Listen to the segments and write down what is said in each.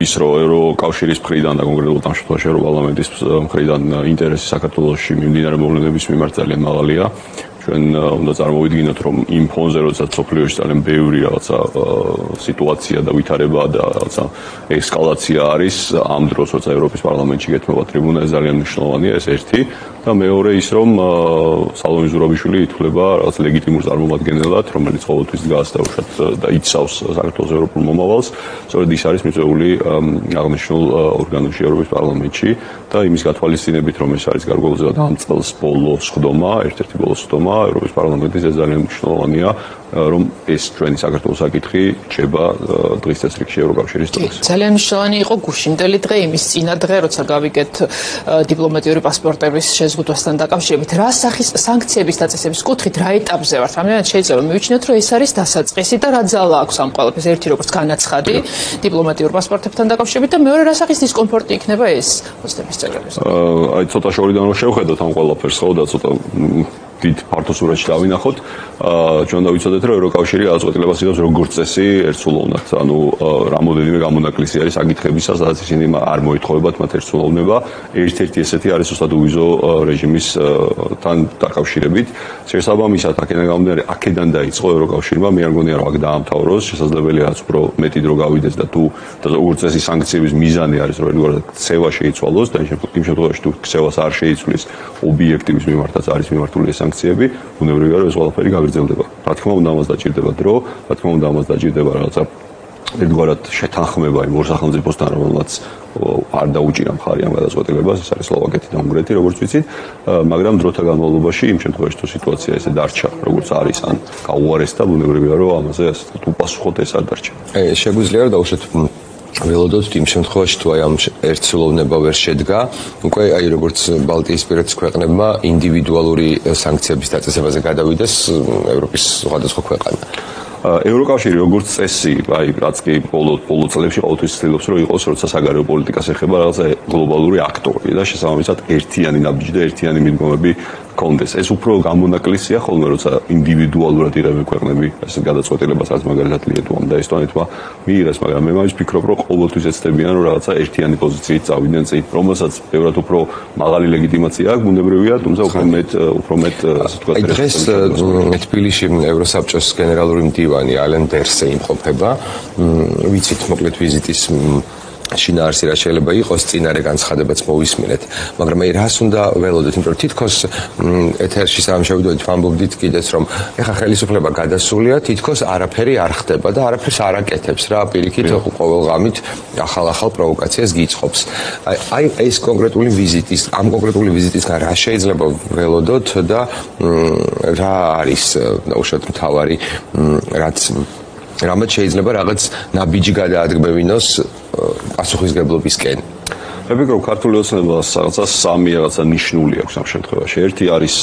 ის რომ ევროკავშირის მხრიდან და კონკრეტულად ამ შემთხვევაში ევროპარლამენტის მხრიდან ინტერესი საქართველოში მიმდინარე მოვლენების მიმართ ძალიან მაღალია. ჩვენ უნდა წარმოვიდგინოთ, რომ იმ ფონზე, როდესაც სოფლიოში ძალიან ბევრი რაღაცა სიტუაცია და ვითარება და რაღაცა ესკალაცია არის, ამ დროს როცა ევროპის პარლამენტში გეთმობა ტრიბუნა, ეს ძალიან მნიშვნელოვანია, ეს ერთი. და მეორე ის, რომ სალომე ზურაბიშვილი ითვლება რაღაც ლეგიტიმურ წარმომადგენლად, რომელიც ყოველთვის დგას და უშუალოდ და იცავს საქართველოს ევროპულ მომავალს. სწორედ ის არის მიწვეული აღნიშნულ ორგანოში ევროპის პარლამენტში და იმის გათვალისწინებით, რომ ეს არის გარკვეულწილად ამ წელს ბოლოს ხდომა, ერთ-ერთი ბოლოს ხდომა ევროპის პარლამენტის ეს ძალიან მნიშვნელოვანია, რომ ეს ჩვენი საქართველოს საკითხი რჩება დღის წესრიგში ევროკავშირის დროს. ძალიან მნიშვნელოვანი იყო გუშინდელი დღე, იმის წინა დღე, როცა გავიგეთ დიპლომატიური პასპორტების შეზღუდვასთან დაკავშირებით, რა სახის სანქციების დაწესების კუთხით რა ეტაპზე ვართ? რამდენად შეიძლება მივიჩნიოთ, რომ ეს არის დასაწყისი და რა ძალა აქვს ამ ყველაფერს? ერთი როგორც განაცხადი დიპლომატიურ პასპორტებთან დაკავშირებით და მეორე რა სახის დისკომფორტი იქნება ეს ოცნების წევრებს? აი ცოტა შორიდან რომ შევხედოთ ამ ყველაფერს, ხო და ცოტა დიდ ფართო სურათში დავინახოთ, ჩვენ დავიცოდეთ, რომ ევროკავშირი გადაწყვეტილებას იღებს როგორც წესი ერთსულოვნად. ანუ რამოდენიმე გამონაკლისი არის საკითხებისა, სადაც ისინი არ მოითხოვებათ მათ ერთსულოვნება. ერთ-ერთი ესეთი არის უბრალოდ უვიზო რეჟიმისთან დაკავშირებით. შესაბამისად, აქედან დაიწყო ევროკავშირმა, მე არ მგონია რომ აქ დაამთავროს, შესაძლებელია რაც უფრო მეტი დრო გავიდეს და თუ როგორც წესი სანქციების მიზანი არის, რომ ერთგვარად ქცევა შეიცვალოს და იმ შემთხვევაში თუ ქცევას არ შეიცვლის ობიექტივის მიმართაც არის მიმართული სანქციები, ბუნებრივია რომ ეს ყველაფერი გაგრძელდება. რა თქმა უნდა, ამას დაჭირდება დრო, რა თქმა უნდა, ამას დაჭირდება რაღაცა ერთგვარად შეთანხმება იმ ორ სახელმწიფოსთან, რომელმაც არ დაუჭირა მხარი ამ გადაწყვეტილებას, ეს არის სლოვაკეთი და უნგრეთი, როგორც ვიცით, მაგრამ დროთა განმავლობაში იმ შემთხვევაში თუ სიტუაცია ესე დარჩა, როგორც არის, ან გაუარესდა, ბუნებრივია რომ ამაზე ასე უპასუხოთ ეს არ დარჩა. შეგვიძლია რომ დავუშვათ ველოდოთ იმ შემთხვევაში თუ აი ამ ერთსულოვნება ვერ შედგა, უკვე აი როგორც ბალტიისპირეთის ქვეყნებმა ინდივიდუალური სანქციების დაწესებაზე გადავიდეს ევროპის სხვადასხვა ქვეყანა. ევროკავშირი როგორც წესი, აი რაც კი ბოლო წლებში ყოველთვის ცდილობს რომ იყოს, როცა საგარეო პოლიტიკას ეხება რაღაცა გლობალური აქტორი და შესაბამისად ერთიანი ნაბიჯი და ერთიანი მიდგომები კონდეს. ეს უფრო გამონაკლისია ხოლმე, როცა ინდივიდუალურად იღებენ ქვეყნები ეს გადაწყვეტილებას, რაც მაგალითად ლიეტუამ და ესტონეთმა მიიღეს, მაგრამ მე მაინც ფიქრობ, რომ ყოველთვის ეცდებიან რომ რაღაცა ერთიანი პოზიციით წავიდნენ წინ, რომელსაც ბევრად უფრო მაღალი ლეგიტიმაცია აქვს, ბუნებრივია, თუმცა უფრო მეტ ასე ვთქვათ, დღეს თბილისში ევროსაბჭოს გენერალური მდივანი ალენ დერსე იმყოფება. ვიცით მოკლედ ვიზიტის შინაარსი რა შეიძლება იყოს, წინარე განცხადებაც მოვისმინეთ, მაგრამ აი რას უნდა ველოდოთ, იმიტომ რომ თითქოს ეთერში სამ შევიდოდით ვამბობდით კიდეც, რომ ეხა ხელისუფლება გადასულია, თითქოს არაფერი არ ხდება და არაფერს არ აკეთებს რა, პირიქით ყოველ ღამით ახალ პროვოკაციას გიწყობს. აი ეს კონკრეტული ვიზიტის, ამ კონკრეტული ვიზიტისგან რა შეიძლება ველოდოთ და რა არის უშუალოდ მთავარი რაც რამაც შეიძლება რაღაც ნაბიჯი გადაადგმევინოს პასუხისგებლობისკენ. მე ვფიქრობ, ქართული ოცნებას რაღაცა სამი რაღაცა ნიშნული აქვს ამ შემთხვევაში. ერთი არის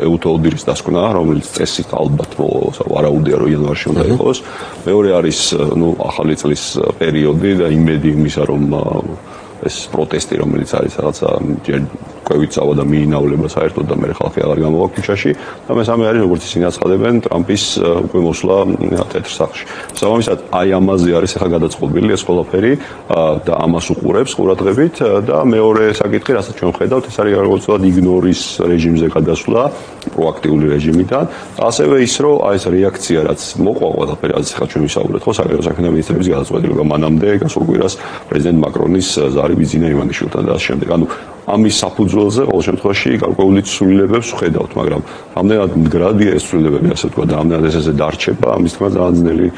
ეუთოუდირის დასკვნა, რომელიც წესით ალბათ ვარაუდია რომ იანვარში უნდა იყოს. მეორე არის ახალი წლის პერიოდი და იმედი იმისა, რომ ეს პროტესტი, რომელიც არის რაღაცა კვევით წავა და მიინავლება საერთოდ და მე ხალხი აღარ გამოვა ქუჩაში და მესამე არის როგორც ისინი აცხადებენ ტრამპის უკვე მოსვლა თეთრ სახლში. შესაბამისად აი ამაზე არის ახლა გადაწყობილი ეს ყველაფერი და ამას უყურებს ყურადღებით და მეორე საკითხი, რასაც ჩვენ ვხედავთ, ეს არის გარკვეულწილად იგნორის რეჟიმზე გადასვლა პროაქტიული რეჟიმიდან. ასევე ის რომ აი ეს რეაქცია რაც მოყვა ყველაფერი, რაც ახლა ჩვენ ვისაუბრეთ, ხო, საგარეო საქმეთა მინისტრების გადაწყვეტილება მანამდე გასულ კვირას პრეზიდენტ მაკრონის ზარი ბიძინა ივანიშვილთან და ასე შემდეგ. ანუ ამის საფუძველზე ყოველ შემთხვევაში გარკვეული ცვლილებებს ვხედავთ, მაგრამ ამდენად მდგრადია ეს ცვლილებები, ასე ვთქვათ, და ამდენად ესე დარჩება, ამის თქმა ძალიან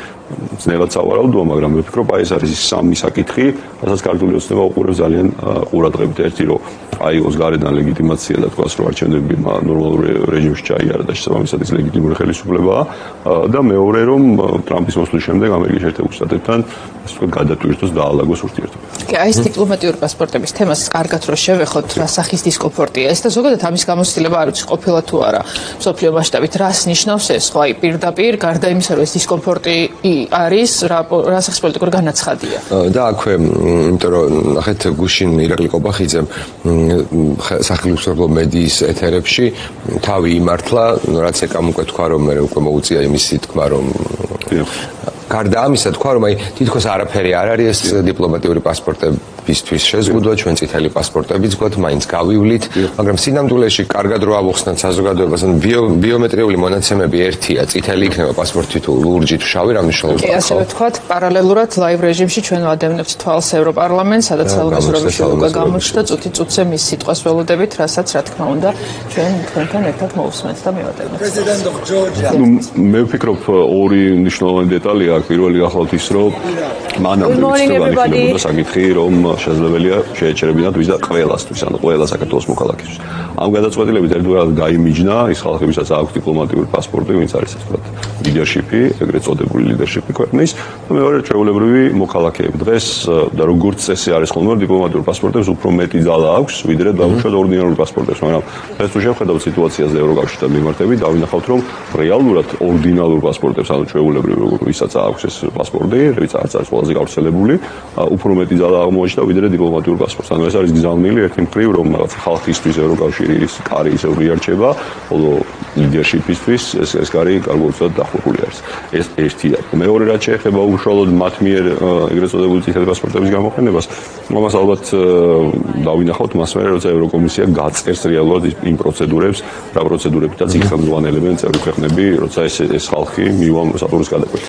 ძნელად სავარაუდოა, მაგრამ მე ვფიქრობ, აი ეს არის ის სამი საკითხი, რასაც ქართული ოცნება უყურებს ძალიან ყურადღებით. ერთი რომ აიღოს გარედან ლეგიტიმაცია და თქვას, რომ არჩევნები ნორმალურ რეჟიმში ჩაიარა და შესაბამისად ის ლეგიტიმური ხელისუფლებაა და მეორე რომ ტრამპის მოსვლის შემდეგ ამერიკის შეერთებულ შტატებთან ასე ვთქვათ გადატვირთოს და აალაგოს ურთიერთობა. აი ეს დიპლომატიური პასპორტების თემას კარგად რომ შევეხოთ, რა სახის დისკომფორტია ეს და ზოგადად ამის გამოცდილება არ ვიცი ყოფილა თუ არა მსოფლიო მასშტაბით, რას ნიშნავს ეს, ხო, აი პირდაპირ გარდა იმისა, რომ ეს დისკომფორტი არის, რა სახის პოლიტიკური განაცხადია. და აქვე, იმიტომ რომ ნახეთ გუშინ ირაკლი ყობახიძემ სახელმწიფო მედიის ეთერებში თავი იმართლა, რაც ეკამ უკვე თქვა, რომ მე უკვე მოუწია იმისი თქმა, რომ გარდა ამისა თქვა რომ აი თითქოს არაფერი არ არის ეს დიპლომატიური პასპორტებისთვის შეზღუდვა ჩვენ წითელი პასპორტებიც გვაქვს მაინც გავივლით მაგრამ სინამდვილეში კარგად რო ავუხსნათ საზოგადოებას ან ბიომეტრიული მონაცემები ერთია წითელი იქნება პასპორტი თუ ლურჯი თუ შავი რა მნიშვნელობა აქვს ასე ვთქვათ პარალელურად ლაივ რეჟიმში ჩვენ ვადევნებთ თვალს ევროპარლამენტს სადაც საუბარში უკვე გამოჩნდა წუთი-წუთზე მის სიტყვას ველოდებით რასაც რა თქმა უნდა ჩვენ თქვენთან ერთად მოვუსმენთ და მივადევნებთ მე ვფიქრობ ორი მნიშვნელოვანი დეტალი აქვს პირველი გახლავთ ის რომ მანამდე ვიცოდი საკითხი რომ შესაძლებელია შეეჩერებინათ ვიზა ყველასთვის ანუ ყველა საქართველოს მოქალაქისთვის ამ გადაწყვეტილებით ერთგვარად გაიმიჯნა ის ხალხი ვისაც აქვს დიპლომატიური პასპორტი ვინც არის ასე ვთქვათ ლიდერშიპი ეგრეთ წოდებული ლიდერშიპი ქვეყნის და მეორე ჩვეულებრივი მოქალაქეები დღეს და როგორც წესი არის ხოლმე დიპლომატიურ პასპორტებს უფრო მეტი ძალა აქვს ვიდრე დაუშვათ ორდინარულ პასპორტებს მაგრამ ეს თუ შევხედავთ სიტუაციაზე ევროკავშირთან მიმართებით დავინახავთ რომ რეალურად ორდინალურ პასპორტებს ანუ ჩვეულებრივ ვისაც აქვს ეს პასპორტი ვინც არც არის ყველაზე გავრცელებული უფრო მეტი ძალა აღმოაჩნდა ვიდრე დიპლომატიურ პასპორტს ანუ ეს არის გზავნილი ერთი მხრივ რომ რაღაც ხალხისთვის ევროკავშირის კარი ისე უღიარჩება ხოლო ლიდერშიპისთვის ეს კარი გარკვეულწილად დახურული არის ეს ერთია მეორე რაც შეეხება უშუალოდ მათ მიერ ეგრეთ წოდებული წითელი პასპორტების გამოყენებას ამას ალბათ დავინახავთ მას მერე როცა ევროკომისია გაწერს რეალურად იმ პროცედურებს რა პროცედურებითაც იხელმძღვანელებენ წევრი ქვეყნები როცა ეს ხალხი მივა სატურის გადაკვეთას